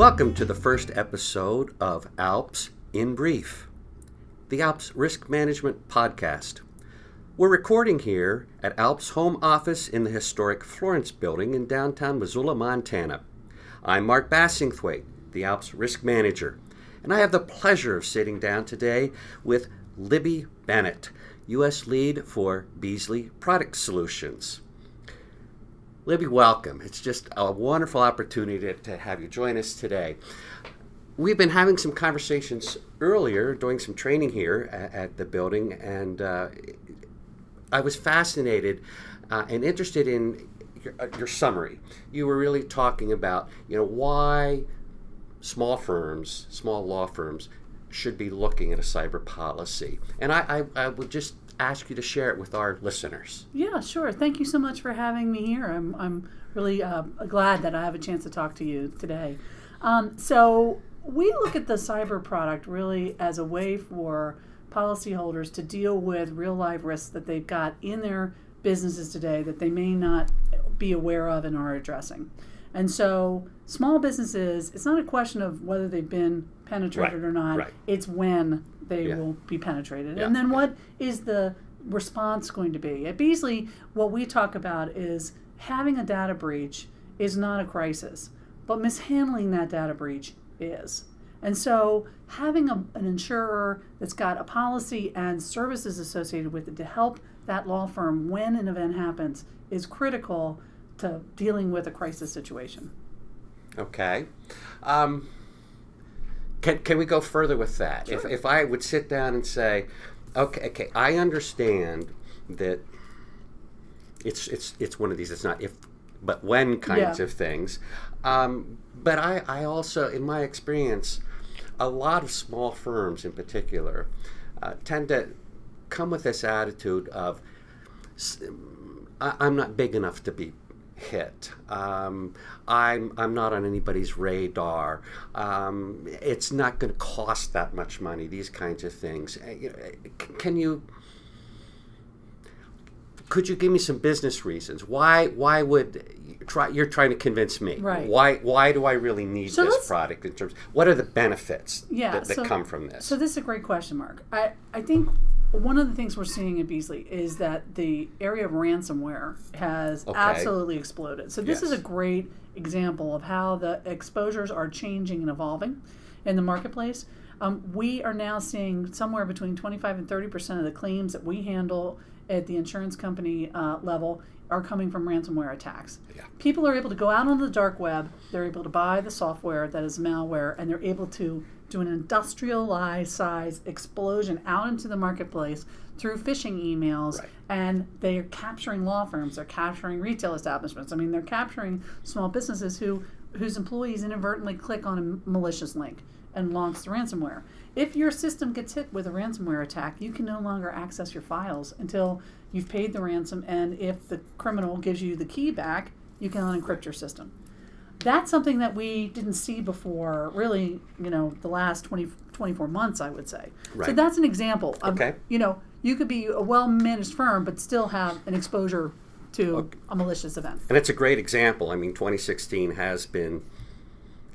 Welcome to the first episode of ALPS in Brief, the ALPS Risk Management Podcast. We're recording here at ALPS home office in the historic Florence Building in downtown Missoula, Montana. I'm Mark Bassingthwaighte, the ALPS Risk Manager, and I have the pleasure of sitting down today with Libby Benet, U.S. Lead for Beazley Product Solutions. Libby, welcome. It's just a wonderful opportunity to have you join us today. We've been having some conversations earlier, doing some training here at the building, and I was fascinated and interested in your summary. You were really talking about, why small law firms should be looking at a cyber policy. And I would just ask you to share it with our listeners. Yeah, sure. Thank you so much for having me here. I'm really glad that I have a chance to talk to you today. So we look at the cyber product really as a way for policyholders to deal with real life risks that they've got in their businesses today that they may not be aware of and are addressing. And so small businesses, it's not a question of whether they've been penetrated or not. Right. It's when they will be penetrated. Yeah. And then what is the response going to be? At Beazley, what we talk about is having a data breach is not a crisis, but mishandling that data breach is. And so having an insurer that's got a policy and services associated with it to help that law firm when an event happens is critical to dealing with a crisis situation. Okay. Can we go further with that? Sure. If I would sit down and say, okay, I understand that it's one of these, it's not if but when kinds of things. But I also, in my experience, a lot of small firms in particular tend to come with this attitude of, I'm not big enough to be hit. I'm not on anybody's radar. It's not going to cost that much money. These kinds of things. Could you give me some business reasons? Why would you're trying to convince me? Right. Why do I really need this product in terms? What are the benefits that come from this? So this is a great question, Mark. I think one of the things we're seeing at Beazley is that the area of ransomware has absolutely exploded. So this is a great example of how the exposures are changing and evolving in the marketplace. We are now seeing somewhere between 25 and 30% of the claims that we handle at the insurance company level are coming from ransomware attacks. Yeah. People are able to go out on the dark web, they're able to buy the software that is malware, and they're able to do an industrialized size explosion out into the marketplace through phishing emails, and they are capturing law firms, they're capturing retail establishments. I mean, they're capturing small businesses whose employees inadvertently click on a malicious link and launch the ransomware. If your system gets hit with a ransomware attack, you can no longer access your files until you've paid the ransom, and if the criminal gives you the key back, you can unencrypt your system. That's something that we didn't see before, really, the last 24 months, I would say. Right. So that's an example of, you could be a well-managed firm, but still have an exposure to a malicious event. And it's a great example. I mean, 2016 has been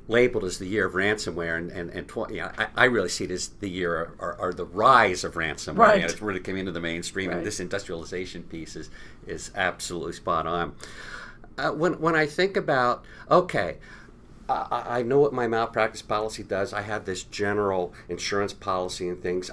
labeled as the year of ransomware, and I really see it as the year or the rise of ransomware. Right. It's really come into the mainstream, and this industrialization piece is absolutely spot on. When I think about, I know what my malpractice policy does. I have this general insurance policy and things.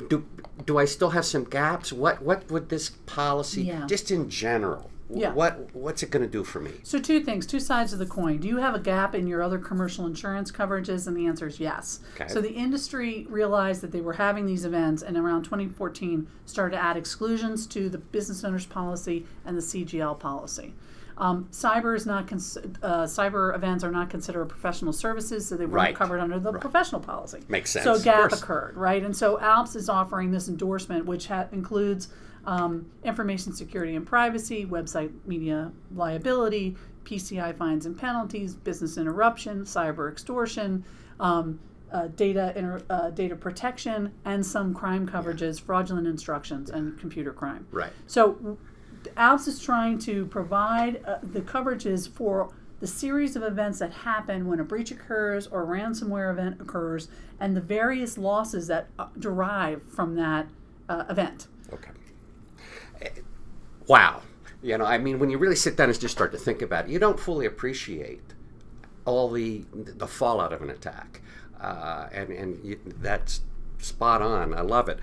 Do I still have some gaps? What would this policy, just in general, what's it going to do for me? So two things, two sides of the coin. Do you have a gap in your other commercial insurance coverages? And the answer is yes. Okay. So the industry realized that they were having these events, and around 2014 started to add exclusions to the business owner's policy and the CGL policy. Cyber events are not considered professional services, so they weren't covered under the professional policy. Makes sense. So a gap occurred, right? And so ALPS is offering this endorsement, which includes information security and privacy, website media liability, PCI fines and penalties, business interruption, cyber extortion, data protection, and some crime coverages, fraudulent instructions, and computer crime. Right. So ALPS is trying to provide the coverages for the the series of events that happen when a breach occurs or a ransomware event occurs, and the various losses that derive from that event. Okay. Wow. I mean, when you really sit down and just start to think about it, you don't fully appreciate all the fallout of an attack. That's spot on. I love it.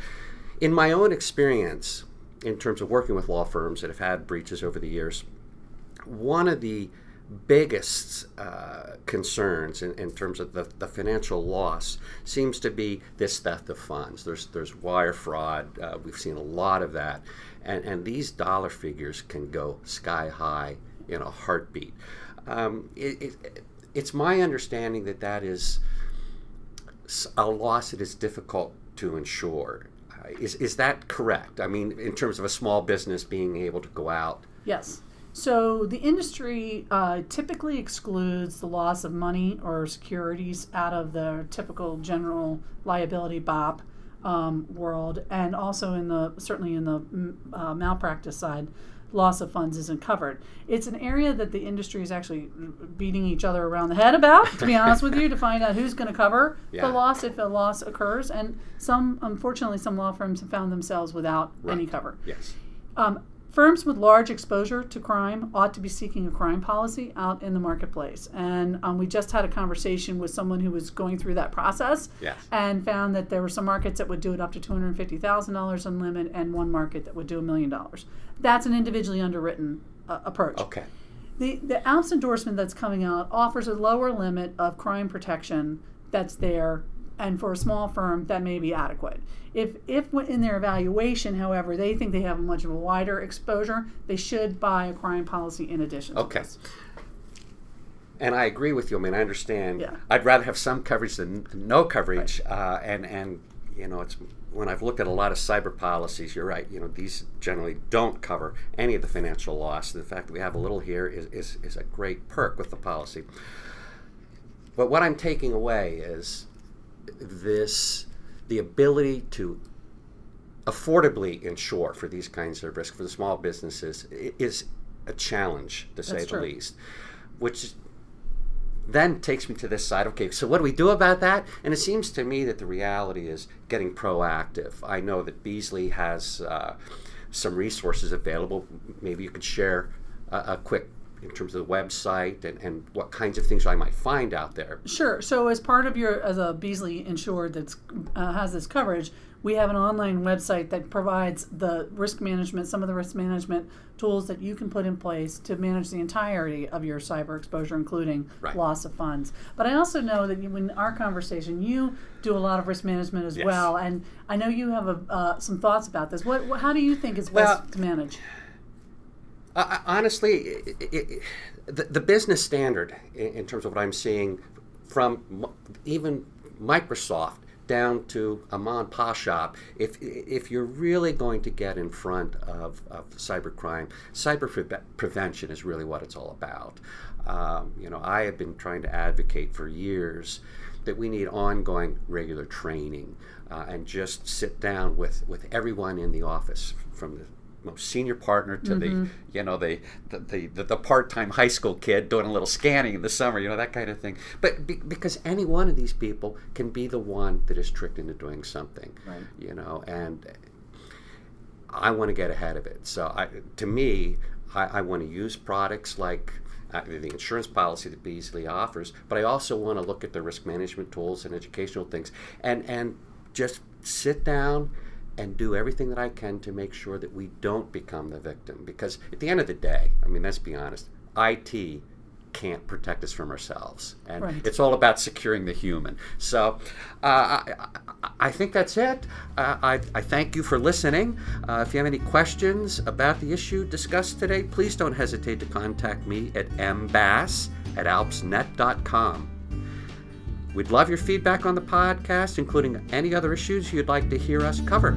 In my own experience, in terms of working with law firms that have had breaches over the years, one of the biggest concerns in terms of the financial loss seems to be this theft of funds. There's wire fraud. We've seen a lot of that. And these dollar figures can go sky high in a heartbeat. It's my understanding that is a loss that is difficult to insure. Is that correct? I mean, in terms of a small business being able to go out? Yes. So the industry typically excludes the loss of money or securities out of the typical general liability BOP world, and also certainly in the malpractice side, loss of funds isn't covered. It's an area that the industry is actually beating each other around the head about, to be honest with you, to find out who's going to cover the loss if a loss occurs. And unfortunately, some law firms have found themselves without any cover. Yes. Firms with large exposure to crime ought to be seeking a crime policy out in the marketplace. And we just had a conversation with someone who was going through that process and found that there were some markets that would do it up to $250,000 on limit and one market that would do $1 million. That's an individually underwritten approach. Okay. The ALPS endorsement that's coming out offers a lower limit of crime protection that's there, and for a small firm, that may be adequate. If in their evaluation, however, they think they have much of a wider exposure, they should buy a crime policy in addition to this. And I agree with you. I mean, I understand. Yeah. I'd rather have some coverage than no coverage. Right. And it's when I've looked at a lot of cyber policies, you're right. These generally don't cover any of the financial loss. The fact that we have a little here is a great perk with the policy. But what I'm taking away is the ability to affordably insure for these kinds of risks for the small businesses is a challenge, to say the least, which then takes me to this side. Okay, so what do we do about that? And it seems to me that the reality is getting proactive. I know that Beazley has some resources available. Maybe you could share a quick in terms of the website and what kinds of things I might find out there. Sure. So as part of as a Beazley insured that has this coverage, we have an online website that provides the risk management, some of the risk management tools that you can put in place to manage the entirety of your cyber exposure, including loss of funds. But I also know that in our conversation, you do a lot of risk management as well, and I know you have some thoughts about this. How do you think is best to manage? Honestly, the business standard in terms of what I'm seeing from even Microsoft down to a mom and pop shop, if you're really going to get in front of cybercrime, cyber prevention is really what it's all about. I have been trying to advocate for years that we need ongoing regular training and just sit down with everyone in the office, from the most senior partner to the part-time high school kid doing a little scanning in the summer, that kind of thing. But because any one of these people can be the one that is tricked into doing something, and I want to get ahead of it. So I want to use products like the insurance policy that Beazley offers, but I also want to look at the risk management tools and educational things and just sit down and do everything that I can to make sure that we don't become the victim. Because at the end of the day, I mean, let's be honest, IT can't protect us from ourselves. And it's all about securing the human. So I think that's it. I thank you for listening. If you have any questions about the issue discussed today, please don't hesitate to contact me at mbass@alpsnet.com. We'd love your feedback on the podcast, including any other issues you'd like to hear us cover.